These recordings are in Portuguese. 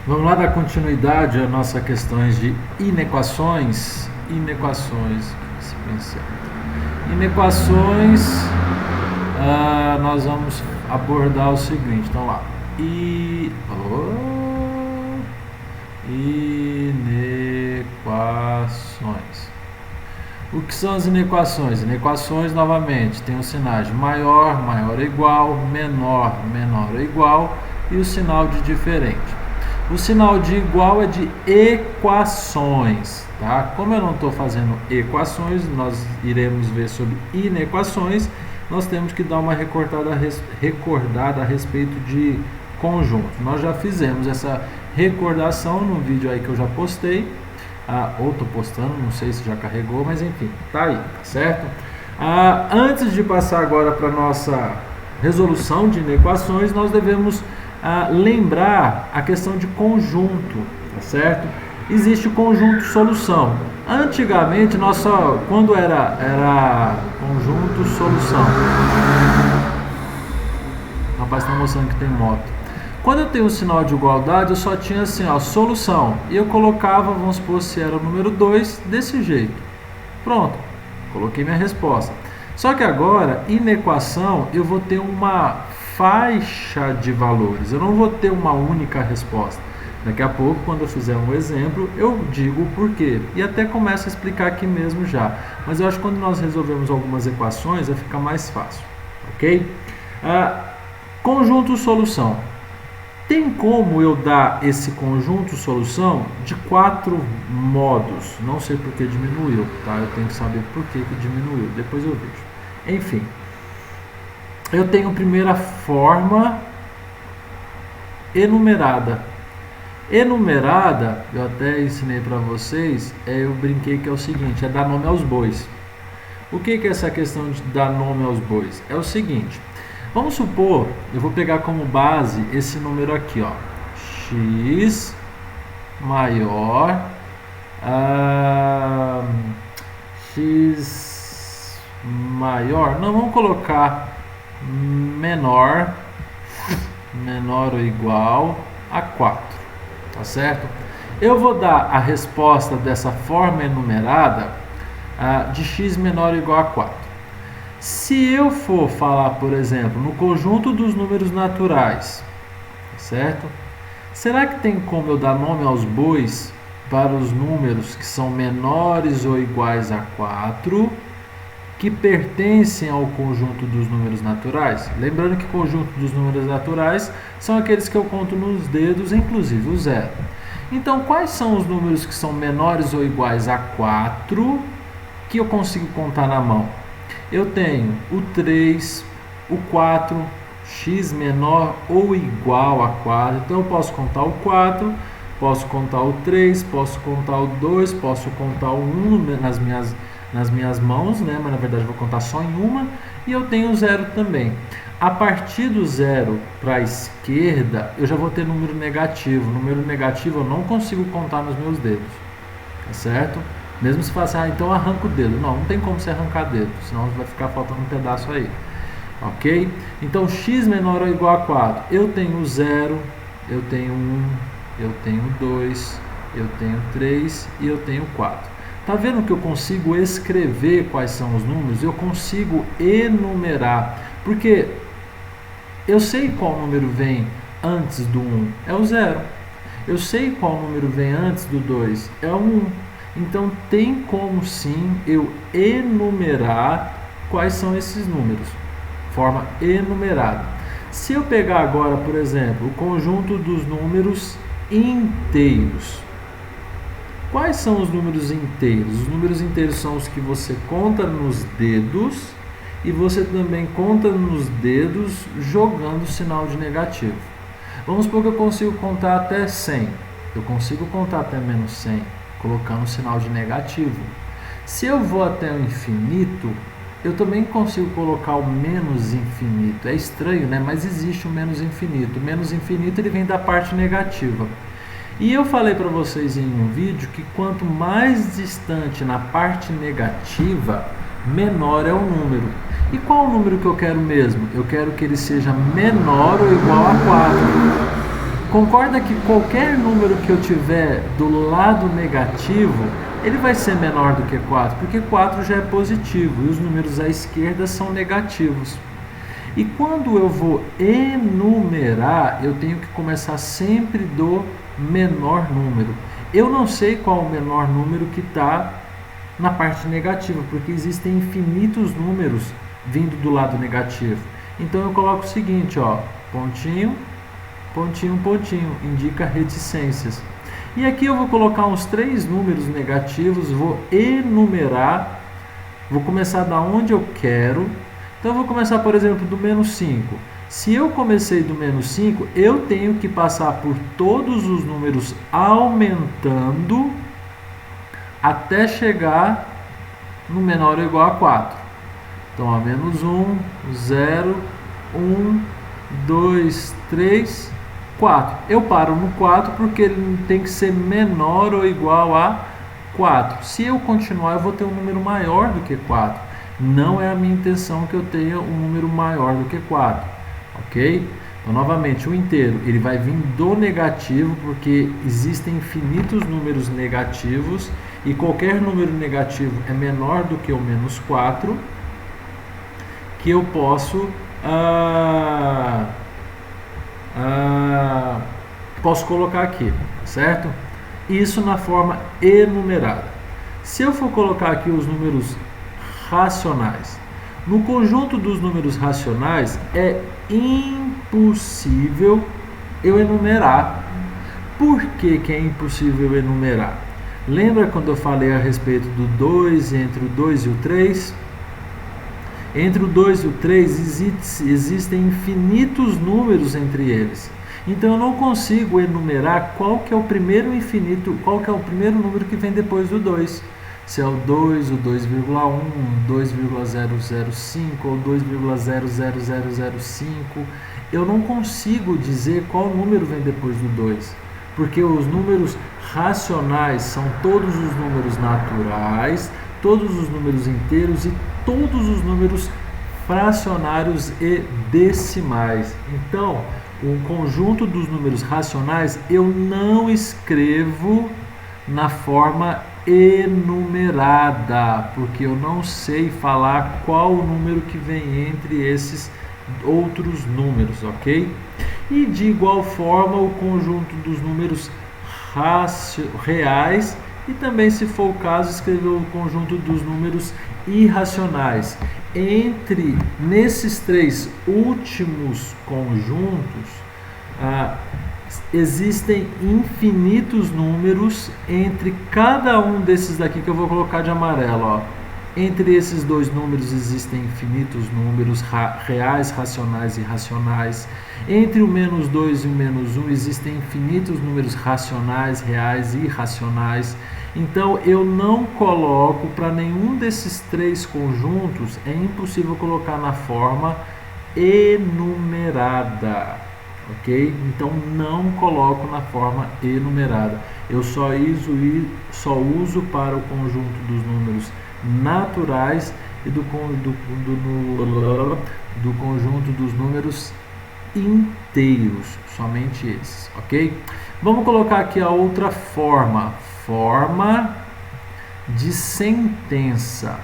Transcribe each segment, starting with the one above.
Vamos lá dar continuidade às nossas questões de inequações. Inequações, nós vamos abordar o seguinte, então lá. Inequações. O que são as inequações? Inequações, novamente, tem os sinais de maior, maior ou igual, menor, menor ou igual e o sinal de diferente. O sinal de igual é de equações, tá? Como eu não estou fazendo equações, nós iremos ver sobre inequações, nós temos que dar uma recordada a respeito de conjunto. Nós já fizemos essa recordação no vídeo aí que eu já postei, ou estou postando, não sei se já carregou, mas enfim, tá aí, tá certo? Antes de passar agora para a nossa resolução de inequações, nós devemos lembrar a questão de conjunto, tá certo? Existe o conjunto solução. Antigamente, quando era conjunto solução. O rapaz está mostrando que tem moto. Quando eu tenho um sinal de igualdade, eu só tinha assim, solução. E eu colocava, vamos supor, se era o número 2, desse jeito. Pronto, coloquei minha resposta. Só que agora, inequação, eu vou ter uma faixa de valores. Eu não vou ter uma única resposta. Daqui a pouco, quando eu fizer um exemplo, eu digo o porquê. E até começo a explicar aqui mesmo já. Mas eu acho que quando nós resolvemos algumas equações, vai ficar mais fácil. Ok? Conjunto solução. Tem como eu dar esse conjunto solução de 4 modos. Não sei por que diminuiu, tá? Eu tenho que saber por que diminuiu. Depois eu vejo. Enfim. Eu tenho a primeira forma enumerada. Enumerada, eu até ensinei para vocês, eu brinquei que é o seguinte, é dar nome aos bois. O que é essa questão de dar nome aos bois? É o seguinte, vamos supor, eu vou pegar como base esse número aqui, ó, x maior, x maior, não, vamos colocar menor ou igual a 4, tá certo? Eu vou dar a resposta dessa forma enumerada de x menor ou igual a 4. Se eu for falar, por exemplo, no conjunto dos números naturais, certo? Será que tem como eu dar nome aos bois para os números que são menores ou iguais a 4, que pertencem ao conjunto dos números naturais? Lembrando que o conjunto dos números naturais são aqueles que eu conto nos dedos, inclusive o zero. Então, quais são os números que são menores ou iguais a 4 que eu consigo contar na mão? Eu tenho o 3, o 4, x menor ou igual a 4. Então, eu posso contar o 4, posso contar o 3, posso contar o 2, posso contar o 1 nas minhas mãos, né? Mas na verdade eu vou contar só em uma. E eu tenho o 0 também. A partir do 0 para a esquerda, eu já vou ter número negativo. Número negativo eu não consigo contar nos meus dedos, tá certo? Mesmo se falar então arranca o dedo. Não tem como você arrancar dedo, senão vai ficar faltando um pedaço aí. Ok? Então, x menor ou igual a 4. Eu tenho 0, eu tenho 1, eu tenho 2, eu tenho 3 e eu tenho 4. Tá vendo que eu consigo escrever quais são os números? Eu consigo enumerar. Porque eu sei qual número vem antes do 1. É o 0. Eu sei qual número vem antes do 2. É o 1. Então, tem como sim eu enumerar quais são esses números. Forma enumerada. Se eu pegar agora, por exemplo, o conjunto dos números inteiros. Quais são os números inteiros? Os números inteiros são os que você conta nos dedos e você também conta nos dedos jogando o sinal de negativo. Vamos supor que eu consigo contar até 100. Eu consigo contar até menos 100, colocando o sinal de negativo. Se eu vou até o infinito, eu também consigo colocar o menos infinito. É estranho, né? Mas existe o menos infinito. O menos infinito ele vem da parte negativa. E eu falei para vocês em um vídeo que quanto mais distante na parte negativa, menor é o número. E qual o número que eu quero mesmo? Eu quero que ele seja menor ou igual a 4. Concorda que qualquer número que eu tiver do lado negativo, ele vai ser menor do que 4, porque 4 já é positivo e os números à esquerda são negativos. E quando eu vou enumerar, eu tenho que começar sempre do menor número. Eu não sei qual o menor número que está na parte negativa, porque existem infinitos números vindo do lado negativo. Então eu coloco o seguinte, ó, pontinho, pontinho, pontinho, indica reticências. E aqui eu vou colocar uns 3 números negativos, vou enumerar, vou começar da onde eu quero. Então eu vou começar, por exemplo, do menos 5. Se eu comecei do menos 5, eu tenho que passar por todos os números aumentando até chegar no menor ou igual a 4. Então, ó, menos 1, 0, 1, 2, 3, 4. Eu paro no 4 porque ele tem que ser menor ou igual a 4. Se eu continuar, eu vou ter um número maior do que 4. Não é a minha intenção que eu tenha um número maior do que 4. Ok? Então, novamente, o inteiro ele vai vir do negativo porque existem infinitos números negativos e qualquer número negativo é menor do que o menos 4, que eu posso posso colocar aqui, certo? Isso na forma enumerada. Se eu for colocar aqui os números racionais, no conjunto dos números racionais é impossível eu enumerar. Por que que é impossível enumerar? Lembra quando eu falei a respeito do 2 entre o 2 e o 3? Entre o 2 e o 3 existem infinitos números entre eles. Então eu não consigo enumerar qual que é o primeiro infinito, qual que é o primeiro número que vem depois do 2. Se é o 2, o 2,1, 2,005 ou 2,00005. Eu não consigo dizer qual número vem depois do 2. Porque os números racionais são todos os números naturais, todos os números inteiros e todos os números fracionários e decimais. Então, o conjunto dos números racionais eu não escrevo na forma enumerada, porque eu não sei falar qual o número que vem entre esses outros números, ok? E de igual forma o conjunto dos números reais e também, se for o caso, escrever o conjunto dos números irracionais. Nesses 3 últimos conjuntos, existem infinitos números entre cada um desses daqui que eu vou colocar de amarelo, ó. Entre esses 2 números existem infinitos números reais, racionais e irracionais. Entre o menos 2 e o menos 1 existem infinitos números racionais, reais e irracionais. Então eu não coloco para nenhum desses 3 conjuntos, é impossível colocar na forma enumerada. Ok? Então não coloco na forma enumerada. Eu só uso para o conjunto dos números naturais e do conjunto dos números inteiros, somente esses, ok? Vamos colocar aqui a outra forma de sentença.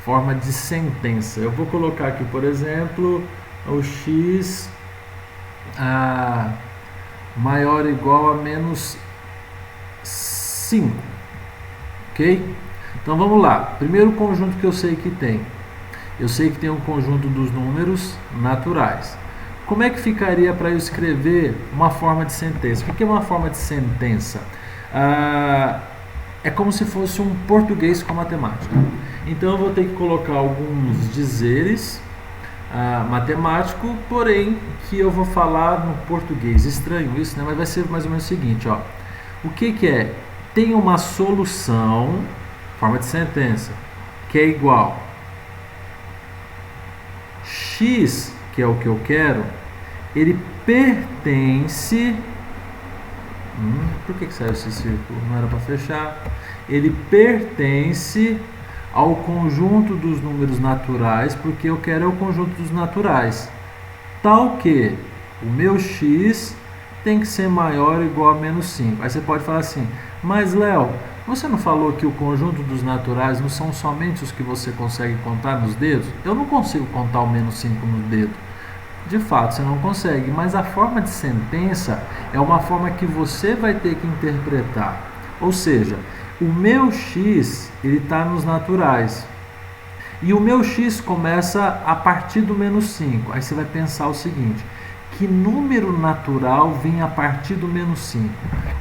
Forma de sentença. Eu vou colocar aqui, por exemplo, o x maior ou igual a menos 5. Ok? Então vamos lá. Primeiro conjunto que eu sei que tem. Eu sei que tem um conjunto dos números naturais. Como é que ficaria para eu escrever uma forma de sentença? O que é uma forma de sentença? É como se fosse um português com matemática. Então eu vou ter que colocar alguns dizeres matemático, porém que eu vou falar no português. Estranho isso, né? Mas vai ser mais ou menos o seguinte, ó. O que é? Tem uma solução, forma de sentença, que é igual x, que é o que eu quero, ele pertence... por que saiu esse círculo? Não era para fechar. Ele pertence ao conjunto dos números naturais, porque eu quero o conjunto dos naturais. tal que o meu x tem que ser maior ou igual a menos 5. Aí você pode falar assim, mas Léo, você não falou que o conjunto dos naturais não são somente os que você consegue contar nos dedos? Eu não consigo contar o menos 5 no dedo. De fato, você não consegue, mas a forma de sentença é uma forma que você vai ter que interpretar. Ou seja, o meu x ele está nos naturais. E o meu x começa a partir do menos 5. Aí você vai pensar o seguinte, que número natural vem a partir do menos 5?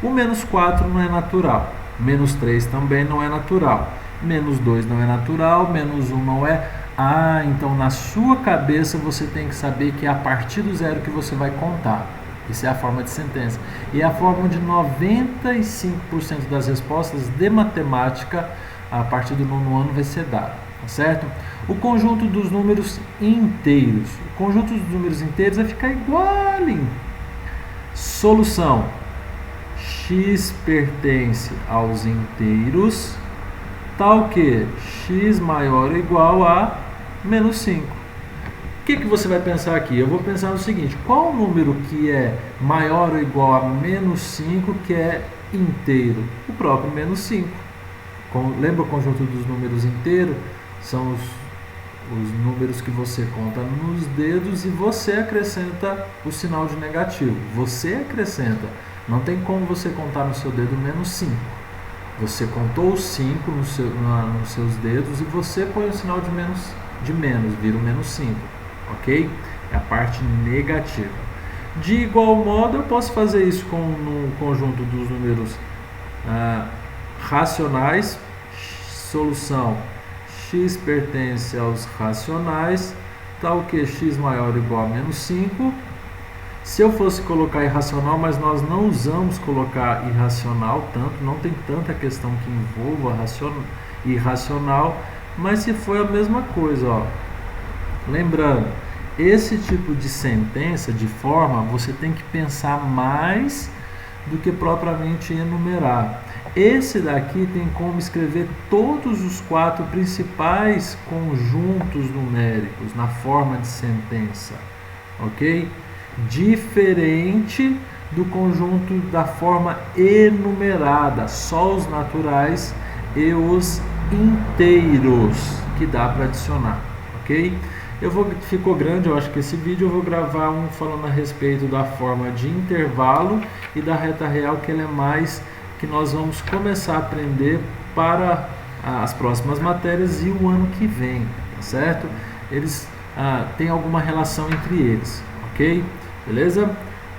O menos 4 não é natural, menos 3 também não é natural, menos 2 não é natural, menos 1 não é. Ah, então na sua cabeça você tem que saber que é a partir do zero que você vai contar. Isso é a forma de sentença. E é a forma de 95% das respostas de matemática a partir do nono ano vai ser dada, tá certo? O conjunto dos números inteiros. O conjunto dos números inteiros vai ficar igualinho. Solução. X pertence aos inteiros, tal que x maior ou igual a menos 5. O que você vai pensar aqui? Eu vou pensar no seguinte, qual o número que é maior ou igual a menos 5 que é inteiro? O próprio menos 5. Lembra o conjunto dos números inteiros? São os números que você conta nos dedos e você acrescenta o sinal de negativo. Você acrescenta. Não tem como você contar no seu dedo menos 5. Você contou o 5 nos seus dedos e você põe o sinal de menos, vira o menos 5, ok? É a parte negativa. De igual modo, eu posso fazer isso no conjunto dos números racionais. Solução, x pertence aos racionais, tal que x maior ou igual a menos 5. Se eu fosse colocar irracional, mas nós não usamos colocar irracional tanto, não tem tanta questão que envolva irracional, mas se for a mesma coisa, ó. Lembrando, esse tipo de sentença, de forma, você tem que pensar mais do que propriamente enumerar. Esse daqui tem como escrever todos os 4 principais conjuntos numéricos na forma de sentença, ok? Diferente do conjunto da forma enumerada, só os naturais e os inteiros que dá para adicionar, ok? Ficou grande, eu acho que esse vídeo eu vou gravar um falando a respeito da forma de intervalo e da reta real, que ela é mais que nós vamos começar a aprender para as próximas matérias e o ano que vem, tá certo? Eles têm alguma relação entre eles, ok? Beleza?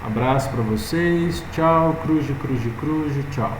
Abraço para vocês, tchau, cruz, tchau.